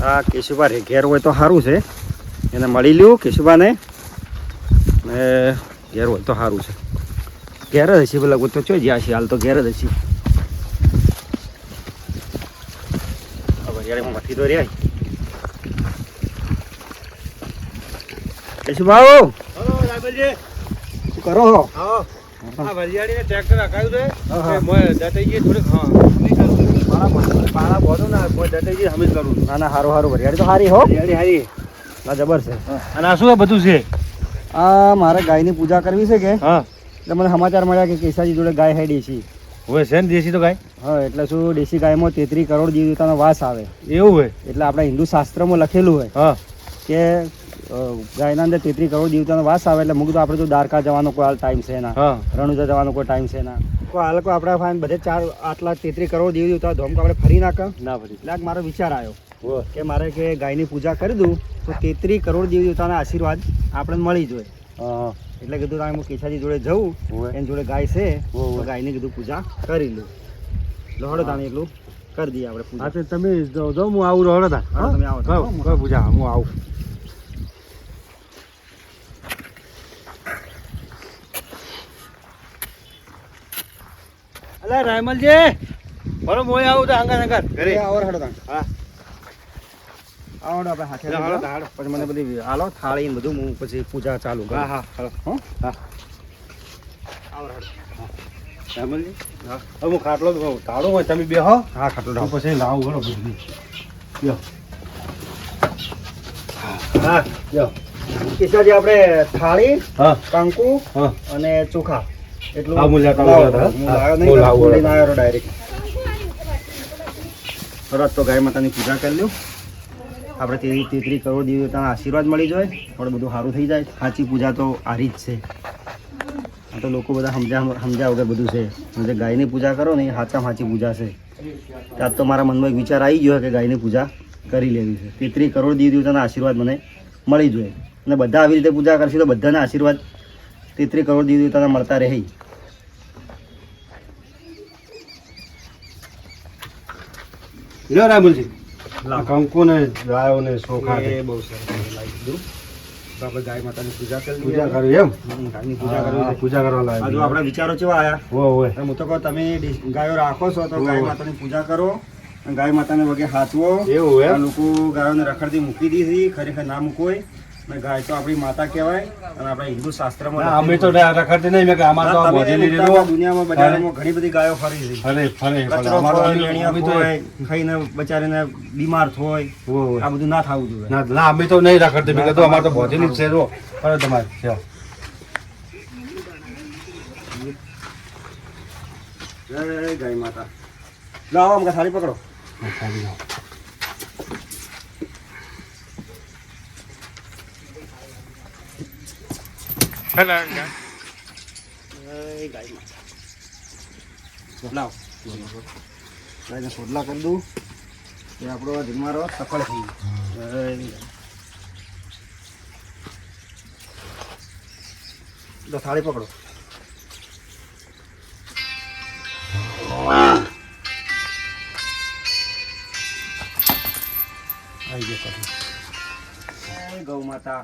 આ કેશુભા ઘેર હોય તો સારું છે, એને મળી લ્યું કેશુભાને ને ઘેર હોય તો સારું છે. ઘેર જ હશે પેલા તો ચો જ્યાં છે હાલ તો ઘેર જ હશે. વરિયાળીમાં મઠી તો રહ્યા કેશુભા શું કરો છો? વરિયાળી ટ્રેક્ટર હકાયું છે પાણા બોધું ના દતાજી હમીજ કરું. ના ના સારું સારું વરિયાળી તો સારી હો. વરિયાળી હારી ના જબર છે. અને આ શું બધું છે? આ મારે ગાયની પૂજા કરવી છે કે હા એટલે મને સમાચાર મળ્યા કે કેસાજી જોડે ગાય હે દેશી. હોય છે ને દેશી તો ગાય? હા એટલે શું દેશી ગાયમાં 33 કરોડ દેવતાનો વાસ આવે એવું હોય એટલે આપણા હિન્દુ શાસ્ત્રમાં લખેલું હોય હા કે ગાયના અંદર 33 કરોડ દેવતાનો વાસ આવે એટલે મુક તો આપણે તો દ્વારકા જવાનો કોઈ હાલ ટાઈમ છે ના, હા રણુજા જવાનો કોઈ ટાઈમ છે ના, કોઈ હાલ કોઈ આપણે ફાઈન બધે આટલા 33 કરોડ દેવતા ધોમ આપણે ફરી નાખ ના ફરી એટલે મારો વિચાર આવ્યો હોય કે મારે કે ગાયની પૂજા કરી દઉં તો 33 કરોડ દેવતાના આશીર્વાદ આપણે મળી જોઈએ. હા એટલે કીધું હું કેસાજી જોડે જવું, એની જોડે ગાય છે તો ગાયની કીધું પૂજા કરી લઉં. લોહડો તાણી એટલું કરી દઈએ આપણે પૂજા. હા તો તમે જો હું આવું રહો તા. હા તમે આવો કોઈ પૂજા હું આવું. અલા રાયમલજી બરો મોય આવું તો હંગાત હંગાત ઘરે આવો હેડો તાણ. હા આવડો આપણે હાથે હાલો, લઈ હાલો. પછી મને બધી હાલો થાળી ને બધું હું પછી પૂજા ચાલુ કરું. હા હા હાલો. હો? હા આવો હેડો. રાયમલજી હા હવે હું ખાટલો ધાડો હોય તમે બેહો હા ખાટલો હું ઢાળ. પછી લાવું ઘણો બધું યો હા યો કેસાજી આપણે થાળી, હા કંકુ હા અને ચોખા એટલું હા, હું લેતા લાવો. આવું, હું હા. લાવ્યો હું નહીં, લાવું, લઈને આવ્યો ડાયરેક્ટ. તરત તો ગાય માતાની પૂજા કરી લ્યો. આપણે 33 કરોડ દેવતાના આશીર્વાદ મળી જાય, આપણે બધું સારું થઈ જાય. સાચી પૂજા તો આરી જ છે. આ તો લોકો બધા સમજ્યા વગર બધું છે. જે ગાયની પૂજા કરો ને એ સાચામાં સાચી પૂજા છે. ત્યાં તો મારા મનમાં એક વિચાર આવી ગયો કે ગાયની પૂજા કરી લેવી છે. 33 કરોડ દેવતાના આશીર્વાદ મને મળી જોઈએ અને બધા આવી રીતે પૂજા કરશે તો બધાના આશીર્વાદ 33 કરોડ દેવતાના મળતા રહે. લ્યો રાયમલજી કંકુ ને ગાયો ને ચોખા એ બહુ સરસ લાગી દીધું. તો આપણે ગાય માતાની પૂજા કરી પૂજા લઈએ. કરી એમ ગાયની પૂજા કરવી છે. પૂજા કરવા હજુ લાગે આપણા વિચારો કેવા આયા? હોય હું તો કહું તમે ગાયો રાખો છો તો ગાય માતાની પૂજા કરો અને ગાય માતાને વગે હાચવો. એવું આ એમ લોકો ગાયોને રખડતી મૂકી દીધી, ખરેખર ના મૂકોય. અને ગાય તો આપણી માતા કહેવાય અને આપણા હિન્દુ શાસ્ત્રમાં ના, અમે તો લખેલું રખડતી નહીં મેં કે આમાં તો છે. તમે બોધેલી નહીં મૂકતા, દુનિયામાં બજારમાં ઘણી બધી ગાયો ફરી છે. ફરે ફરે કચરો અમારો ખોય, અમે લેણીયા તો ખોય, ખાઈને બચારીને બીમાર થાય. હોય. આ બધું ના થવું જોઈએ. ના ના અમે તો નહીં રખડતી મેં કીધું અમારે તો બોધેલી જ છે જો ફરે તમારે ચાલો. જય ગાય માતા. લાવો અમને થાળી પકડો. જય ગાય માતા. લાવો. ગાયને સોડલા કરી દઉં એ આપણો જન્મારો સફળ થઈ ગયો. જય ગાય. તો થાળી પકડો. આવી ગયો કઢી. જય ગૌ માતા,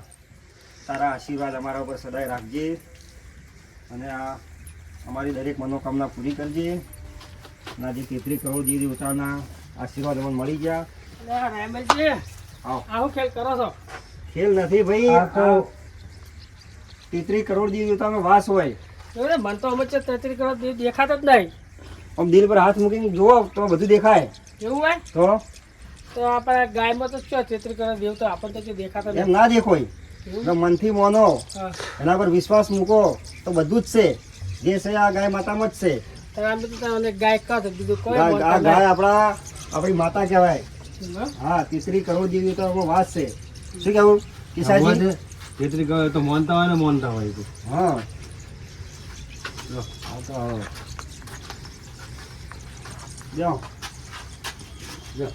તારા આશીર્વાદ અમારા ઉપર સદાય રાખજે અને આ અમારી દરેક મનોકામના પૂરી કરજે. અને આજે 33 કરોડ દેવતાના આશીર્વાદ અમને મળી ગયા. આવો. ખેલ કરો છો? ખેલ નથી ભાઈ, આ તો 33 કરોડ દેવતાનો વાસ હોય. એવું મન તો અમે 33 કરોડ દેખાતો જ નહીં. આમ દિલ પર હાથ મૂકીને જુઓ તો બધું દેખાય. એવું હોય તો આપણે ગાયમાં તો શું 33 કરોડ દેવ તો આપણને તો દેખાતો એમ નહીં. ના દેખોય. જો મનથી માનો, હા. એના પર વિશ્વાસ મૂકો તો બધું જ છે. જે છે આ ગાય માતામાં જ છે. તો અમે તો તમને ગાય કહો તો બીજું કોઈ આ બોલતા ગાય આપણી માતા કહેવાય. નહીં. હા? હા 33 કરોડ દેવતાનો વાસ છે. શું કેવું કિસાજી? જેટલી કહે તો માનતા હોય ને માનતા હોય તો હા લો, આ તો હવે. બેહો. જો.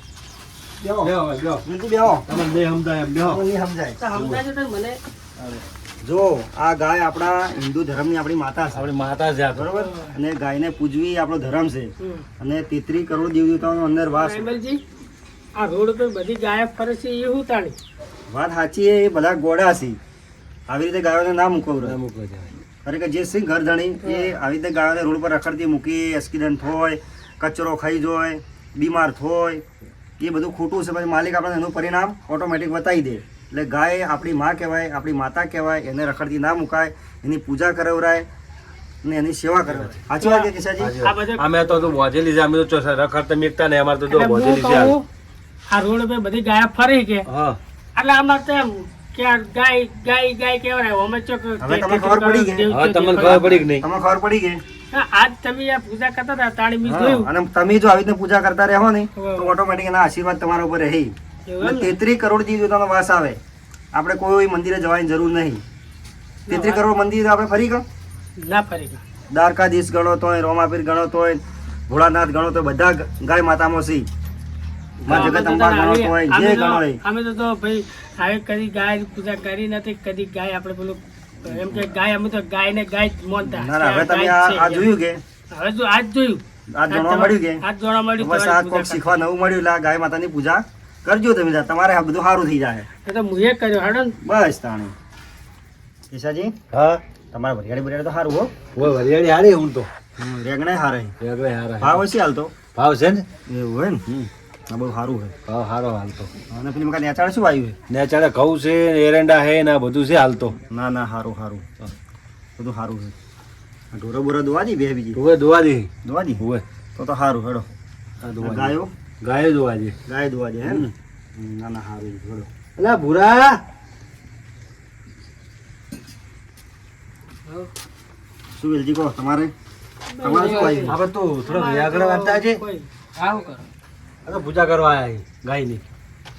બેહો. બેહો હવે, બેહો. બિલકુલ બેહો. તમે બે સમજાય એમ બેહો. તમને નહીં સમજાય. તો સમજાય છે તો મને જો આ ગાય આપણા હિન્દુ ધર્મની આપણી માતા છે, આપણી માતા છે આ તો. બરોબર. અને ગાયને પૂજવી એ આપણો ધર્મ છે. હમ. અને 33 કરોડ દેવતાઓનો અંદર વાસ. રાયમલજી આ રોડ ઉપર બધી ગાય ફરે છે એ હું તાણી વાત સાચી એ બધા ગોડા છે આવી રીતે ગાયોને ના મૂકવું ના મૂકવા જાય. ખરેખર જે સિંહ ઘર ધણી એ આવી રીતે ગાયોને રોડ પર રખડતી મૂકી એક્સિડન્ટ હોય કચરો ખાઈ જાય બીમાર થાય એ બધું ખોટું છે. પછી માલિક આપણને એનું પરિણામ ઓટોમેટિક બતાવી દે. એટલે ગાય આપણી માં કહેવાય, આપણી માતા કહેવાય, એને રખડતી ના મુકાય, એની પૂજા કરાવરાય ને એની સેવા કરાવરાય. સાચી વાત કે કિશાજી? આ બધા અમે તો બોજેલી છે, અમે તો રખડતા મીકતા ને અમારે તો એટલે હું બોજેલી છે. કહું, આ રોડ ઉપર બધી ગાય ફરી કે હા એટલે અમારે તો એમ કે આ ગાય ગાય ગાય કહેવાય અમે ચોક હવે તમને ખબર પડી ગઈ? હવે તમને ખબર પડી કે નહીં? તમને ખબર પડી ગઈ? આજ તમે આ પૂજા કરતા હતા તાણી મેં જોયું અને તમે જો આવી રીતે પૂજા કરતા રહો ને હા. તો ઓટોમેટિક એના આશીર્વાદ તમારા ઉપર રહે. એવું એમ ને? 33 કરોડ જીવ જોતાનો વાસ આવે. આપણે કોઈ મંદિરે જવાની જરૂર નહીં. 33 કરોડ મંદિર આપણે ફરી ગયો. ના ફરી ગયા. દ્વારકાધીશ ગણો તોય, રોમાપીર ગણો તોય, ભોળાનાથ ગણો તો બધા ગાય માતામાં છે. માં જગદંબા ગણો તોય, જે ગણો હોય. અમે તો ભાઈ હવે કદી ગાય પૂજા કરી નથી, કદી ગાય આપણે પેલું એમ કે ગાય અમે તો ગાય ને ગાય જ માનતા. ના ના, હવે કે તમે ગાય જ આ છે. જોયું કે હવે જો આજ જોયું આજ જાણવા મળ્યું કે આજ જોવા મળ્યું બસ આ કોક શીખવા નવું મળ્યું. એટલે આ ગાય માતાની પૂજા કરજો તમે તાર. તમારે આ બધું સારું થઈ જાય. એ તો મુએ કર્યો હેડો ને. બસ તાણે ઈશાજી હા તમારા ભરિયાળી બરિયાળી તો સારું હો. ઓય વરિયાળી હારી હું તો રેગણે હારે રેગડે હારા ભાવ હશે હાલ તો ભાવ છે ને એવું હોય ને. આ બહુ સારું હોય. ભાવ હારો હાલતો અને પેલી મકા નેચાળ શું આવ્યું ને ચાલે ઘઉં છે એરંડા છે ને આ બધું છે હાલતો. ના ના સારું સારું બધું સારું છે. આ ઢોરો બોરો દોવા દી બે બીજી હવે દોવા દે દોવા દી હવે તો સારું હેડો. આ દોવા દે. ગાયો ગાય દોવા દે. ગાય દોવા દે હે ને. ના ના સારું હેડો. અલા ભૂરા શું વેલજી કહો તમારે તમારે શું આવ્યું? આપણે તો થોડો આગળ વાંચતા છે. કોઈ આવું કરો. આ તો પૂજા કરવા આયા ગાયની.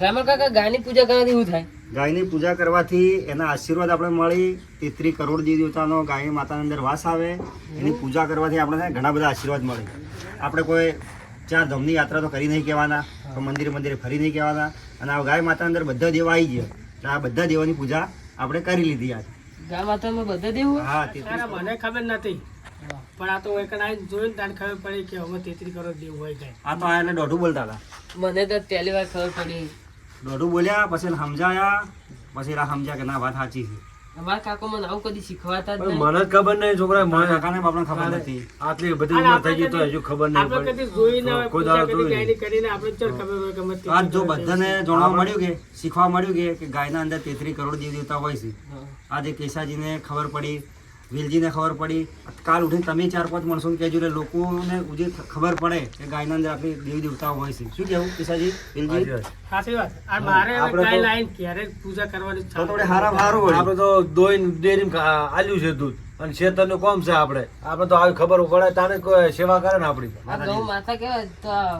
રામલ કાકા ગાયની પૂજા કરવાથી શું થાય? ગાયની પૂજા કરવાથી એના આશીર્વાદ આપણે મળી. 33 કરોડ દેવતાનો ગાય માતાની અંદર વાસ આવે. એની પૂજા કરવાથી આપણે ઘણા બધા આશીર્વાદ મળે. આપણે કોઈ 4 ધામની યાત્રા તો કરી નહીં કહેવાના, કોઈ મંદિરે મંદિરે ફરી નહીં કહેવાના. અને આ ગાય માતાની અંદર બધા દેવ આવી ગયા. એટલે આ બધા દેવોની પૂજા આપણે કરી લીધી આજ. ગાય માતામાં બધા દેવું હા 33 મને ખબર નથી પણ આ તો એક આવીને જોયું ને તાને ખબર પડી કે હવે 33 કરોડ દેવું હોય ગાય. આ તો આ એટલે દોઢું બોલતા હતા. મને તો પહેલી વાર ખબર પડી. દોઢું બોલ્યા પછી એને સમજાયા પછી એના સમજ્યા કે ના વાત સાચી છે. અમારા કાકો મને આવું કદી શીખવાતા જ પણ નહીં. મને જ ખબર નહીં છોકરા મારા મને કાકાને બાપને ખબર નથી. આટલી બધી ઉંમર થઈ ગઈ તો હજુ ખબર નહીં આપણે પડી. કદી જોઈ ના હોય, કોઈ પૂજા દાડો કદી જોઈ ગાયની કરીને આપણે ચાલ ખબર હોય કે અમે તો આજ જો બધાને જાણવા મળ્યું કે શીખવા મળ્યું કે ગાયના અંદર 33 કરોડ દેવ દેવતા હોય છે. આજે કેશાજીને ખબર પડી, વેલજીને ખબર પડી. કાલ ઉઠીને તમે 4-5 માણસોને કહેજો એટલે લોકોને ઉજે ખબર પડે કે ગાયના અંદર આટલી દેવ દેવતાઓ હોય છે. શું કહેવું કેશાજી, વેલજી? સાચી વાત. સાચી વાત. આ મારે હવે આપણે તો- ગાય લાઈન ક્યારે જ પૂજા કરવાની તો થોડે હારા હારું વળી. આપણે તો દોઈને ડેરીમાં આલ્યું છે દૂધ અને શેતરનું કોમ છે આપણે તો આવી ખબર પડે તાને કોઈ સેવા કરે ને આપણી. આ ગૌ માતા કેવાય તો આ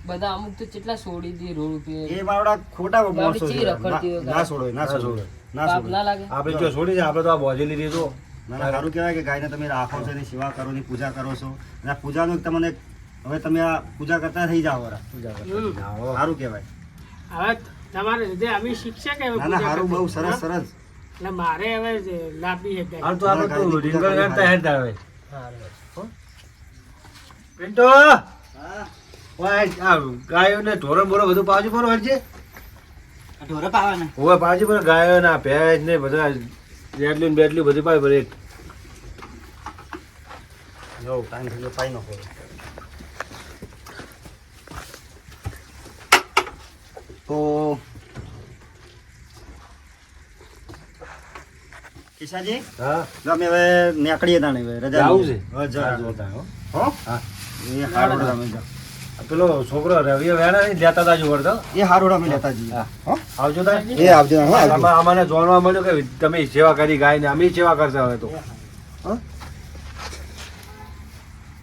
બધા અમુક તો કેટલા છોડી દે રોડ ઉપર. એ મારા ખોટા માણસો ચી છે. રખડતી હોય ના છોડો ના છોડો ના પાપ છોડો. ના લાગે? આપણે જો છોડી જાય આપણે તો આ બોજેલી રહી તો ના ના, સારું કહેવાય કે ગાયને તમે રાખો છો, એની સેવા કરો, એની પૂજા કરો છો. અને આ પૂજાનું તમને હવે તમે આ પૂજા કરતા થઈ જાઓ વરા. હમ. સારું કહેવાય. હવે તમારે લીધે અમે શિક્ષક હવે ના ના પૂજા સારું, બહુ કરતા. સરસ હા? સરસ. એટલે મારે હવે લાભી છે ગાય. હાલ તો આપણે તો રીંગણ કાઢતા હેડતા હવે. પિન્ટો ઓય આ ગાયોને ઢોરણ બોરો બધું પાવજી પર વળજે. ઢોરે પાવાના. હવે પાવજી પર ગાયો ના ભેંસ ને બધા રેડલી ને બેડલી બધી પાય પર એક. જો ટાઈમ થઈ ગયો, પાઈ નાખો. તો કિશાજી હા જો અમે હવે નીકળીએ તાણે હવે રજા જાવું લઈએ. છે? હવે જા. જોતા હો. હો? હા એ હારું હેડો અમે જા. આ પેલો છોકરો રવિ વેણા નહીં લેતા હતા જો વળતો. એ હારું હેડો અમે લેતા જઈએ. હા. હો? આવજો તા. એ આવજો હો, આવજો. અમને જાણવા મળ્યું કે તમે સેવા કરી ગાય ને અમે સેવા કરતા હવે તો.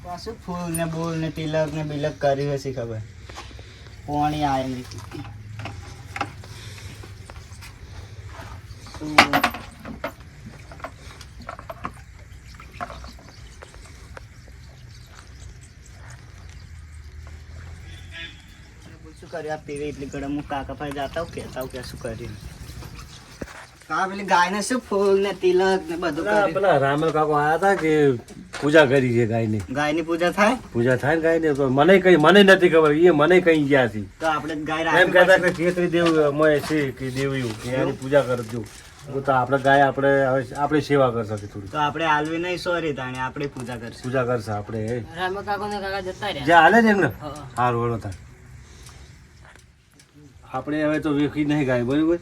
પાછું ફૂલ ને બોલ ને તિલક ને બિલક કર્યું હશે ખબર પાણી આવે ને શું કર્યું આ પીવી એટલી ગરમ હું કાકા પાસે જાતા હું કહેતા હું કે શું કર્યું કા પેલી ગાય ને શું ફૂલ ને તિલક ને બધું પેલા કર્યું પેલા રામલ કાકો આયા હતા કે પૂજા કરી છે ગાયની. ગાયની પૂજા થાય પૂજા થાય ને ગાયની તો મને નથી ખબર, એ મને કઈ ગયા છે. તો આપણે ગાય એમ રાખવી કહેતા પડશે. કે ચેતરી દેવ મોય છે કે દેવ્યું કે એની પૂજા કરજો. તો આપણે ગાય આપણે સેવા કરશે કે થોડી તો આપણે હાલવી નહીં સોરી તાણે આપણે પૂજા કરશું. પૂજા કરશે આપણે. રામા કાકો ને કાકા જતા રહ્યા. જે હાલે છે એમને હાર વળો થાય. આપણે હવે તો વેખી નહીં ગાય, બરોબર.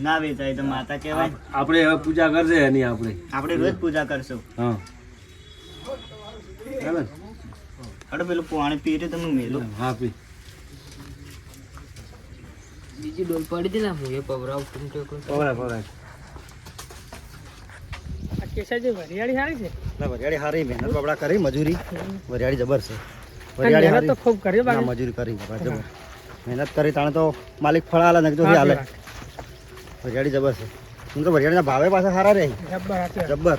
ના વેચાય તો માતા કહેવાય. આપણે હવે પૂજા કરશે એની આપણે. આપણે રોજ પૂજા કરશું. હા ચાલે ને? અરે પેલું પાણી પી રહ્યું તમે મેલું. હા પી. બીજી ડોલ પડી હતી ને હું એ પવરાવ પવરાય. આ કેસાજી વરિયાળી સારી છે. ના વરિયાળી હારી, મહેનત બાબડા કરી, મજૂરી વરિયાળી જબર છે. વરિયાળી વરિયાળી તો ખૂબ કર્યો ના બાકી. મજૂરી કરી બાબા જબર. મહેનત કરી તાણે તો માલિક ફળ હાલે ને તો હાલે. વરિયાળી જબર છે. હું તો વરિયાળીના ભાવે પાછા સારા રહે જબ્બર હાચી વાત. જબ્બર.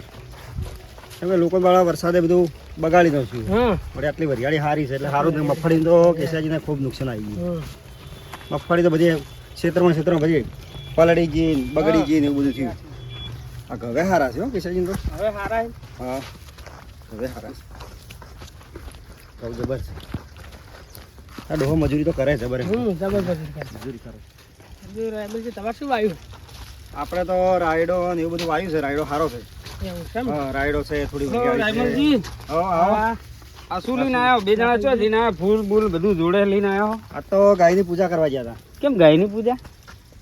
કેમ કે લોકો વાળા વરસાદે બધું બગાડી દઉં છું. હમ વળી આટલી વરિયાળી સારી છે એટલે સારું જ. મગફળી તો કેસાજીને ખૂબ નુકસાન આવી ગયું. હમ. મગફળી તો બધી ક્ષેત્રમાં બધી પલળી ગઈ, બગડી ગઈ ને એવું બધું થયું. આ ઘવે સારા છે હો કેસાજી તો. હવે હારા છે. હા ઘવે સારા છે. ઘઉં જબર છે. આ ડોહો મજૂરી તો કરે જબર. જબરજસ્ત મજૂરી કરે. તમારે શું વાયું આપણે તો રાયડો ને એવું બધું વાયું છે. રાયડો સારો છે. એવું છે એમ? હા રાયડો છે, થોડી ઓ, વરિયાળી રાયમલજી. છે. હો, આવો. આ શું લઈને આવ્યો? બે જણા છો લઈને આવ્યા? ફૂલ બૂલ બધું જોડે લઈને આવ્યો? આ તો ગાયની પૂજા કરવા ગયા હતા. કેમ ગાયની પૂજા?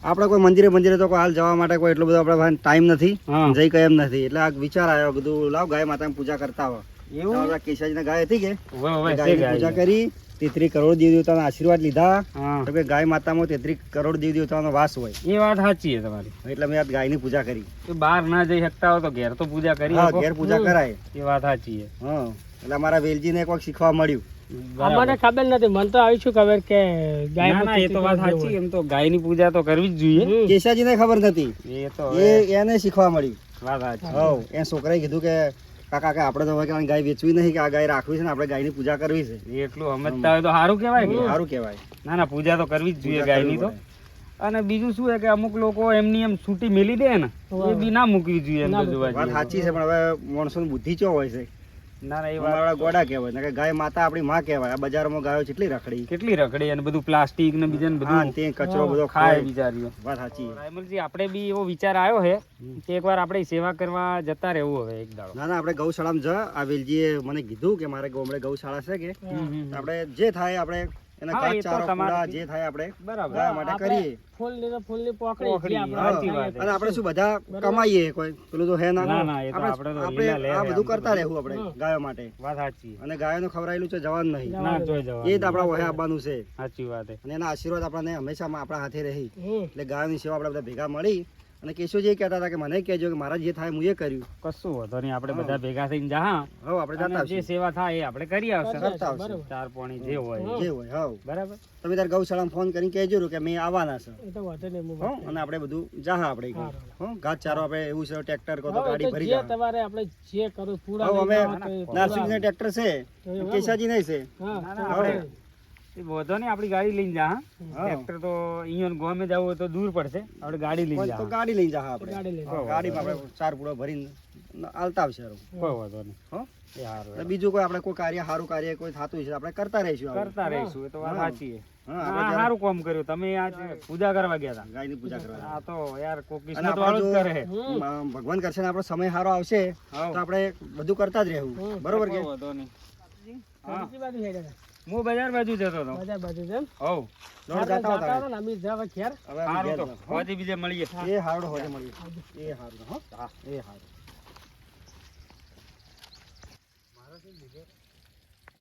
આપણે કોઈ મંદિરે તો કોઈ હાલ જવા માટે કોઈ એટલો બધો આપણે પાસે ટાઈમ નથી, હા. જઈ કઈ એમ નથી. એટલે આ વિચાર આવ્યો બધું લાવ ગાય માતાની પૂજા કરતા હોય. એવું? આપણા કેશાજીને ગાય હતી કે ઓવે, ઓવે, છે ગાયની ગાય. પૂજા કરી, 33 કરોડ દેવી દેવતાના આશીર્વાદ લીધા. હા. તો કે ગાય માતામાં 33 કરોડ દેવી દેવતાનો વાસ હોય. એ વાત સાચી છે તમારી. એટલે મેં આ ગાયની પૂજા કરી. તો બહાર ના જઈ શકતા હો તો ઘેર તો પૂજા કરી હા શકો. ઘેર પૂજા કરાય. એ વાત સાચી છે. હા એટલે અમારા વેલજીને કોઈક શીખવા મળ્યું. અમને ખબર નથી, મને તો આવી શું ખબર કે ગાય એ તો વાત સાચી. એમ તો ગાયની પૂજા તો કરવી જ જોઈએ. કેશાજીને ખબર નથી, એ તો એને શીખવા મળ્યું. વાત સાચી. હવ એ છોકરાએ કીધું કે કાકા કે આપણે તો હવે કાંઈ ગાય વેચવી નહીં, કે આ ગાય રાખવી છે ને આપણે ગાયની પૂજા કરવી છે. એટલું સમજતા હોય તો સારું કહેવાય કે. સારું કહેવાય. ના ના, પૂજા તો કરવી જ જોઈએ પૂજા ગાયની તો. કરવી અને બીજું શું છે કે અમુક લોકો એમની એમ છૂટી મેલી દે ને, એ બી ના મૂકવી જોઈએ. એમ તો જોવા વાત જઈએ. સાચી છે, પણ હવે માણસોની બુદ્ધિ ચો હોય છે. ના ના, એ વાત અમારા ગોડા કહેવાય ને કે ગાય માતા આપણી માં કહેવાય. આ બજારમાં ગાયો કેટલી રખડી. કેટલી રખડી અને બધું પ્લાસ્ટિક ને બીજા ને હા, બધું તે કચરો બધો ખાય ખાય. બિચારીઓ. વાત સાચી. રાયમલજી, આપણે બી એવો વિચાર આવ્યો છે કે એકવાર આપણે સેવા કરવા જતા રહેવું હવે એક દાડો. ના ના, આપણે ગૌશાળામાં જા. આ વેલજીએ મને કીધું કે મારે ગામડે ગૌશાળા છે કે આપણે જે થાય આપણે એના હા, એ તો ઘાસચારો, તમારે કૂડા જે થાય આપણે બરાબર. ગાય માટે કરીએ. ફૂલની પોખડી, પોખડી હા. સાચી વાત છે. અને આપણે શું બધા કમાઈએ, કોઈ પેલું તો હે ના. ના, ના, એ તો આપણે તો આપણે લીલા લે આ હે બધું આમ કરતા તો. રહેવું આપણે ગાયો માટે. વાત સાચી. અને ગાયોનું ખવડાયેલું છે જવાનું નહીં. ના જોઈ જવા. એ જ આપણા વહે આવવાનું છે. સાચી વાત છે. અને એના આશીર્વાદ આપણને હંમેશા આપણા હાથે રહી. એટલે ગાયોની સેવા આપણે બધા ભેગા મળી. અને કેશવજી કહેતા હતા કે મને કહેજો કે મારા જે થાય હું એ કર્યું. કશું વાંધો નહીં, આપણે બધા ભેગા થઈને જા. હવે આપણે જતા અને જે આવશું. સેવા થાય એ આપણે કરી આવશે. કરતા આવશું. ચાર પાણી જે હોય જે હોય હવ. બરાબર. તમે તાર ગૌશાળામાં ફોન કરીને કહેજો કે મેં આવવાના છે. એ તો વાંધો નહીં. હો, અને આપણે બધું જાહા આપણે હા. હો ઘાસચારો આપણે એવું છે ટ્રેક્ટર કો તો ગાડી ભરી જા. તમારે આપણે જે કરું પૂરા હવે અમે લઈને આવો તો એ નાસિકને ટ્રેક્ટર છે, કેશાજી નહીં છે. હા, હા. આપણે એ વાંધો નહીં, આપણી ગાડી લઈને જા. હા. ટ્રેક્ટર તો અહીંયા ગામે જવું હોય તો દૂર પડશે, આપણે ગાડી લઈને તો જા. ગાડી લઈને જાહા આપણે. ગાડી લઈને હો, ગાડીમાં આપણે ચાર પૂળો ભરીને આલતા આવશે હારું. કોઈ વાંધો નહીં. હો એ સારું. અને બીજું કોઈ આપણે કોઈ કાર્ય સારું કાર્ય કોઈ થતું છે આપણે કરતા રહીશું હવે. કરતા રહીશું, એ તો વાત હા. સાચી છે. હા, હા, આપણે જ્યારે સારું કામ કર્યું તમે. આજ પૂજા કરવા ગયા હતા. ગાયની પૂજા કરવા. આ તો યાર કોઈ અને કિસ્મત વાળું જ કરે. ભગવાન કરશે ને આપણો સમય સારો આવશે તો આપણે બધું કરતા જ રહેવું. બરોબર કે કોઈ વાંધો નહીં. હા. હું બજાર બાજુ જતો હતો. બજાર બાજુ છે એમ? હોવ. દોડ જતા હતા હવે. અમે જાવ ખેર હવે અમે સારું ઘેર તો જાઉં. હો? હોજે બીજે મળીએ. એ હારું હોજે મળીએ. એ હારું હો. હા એ હારું.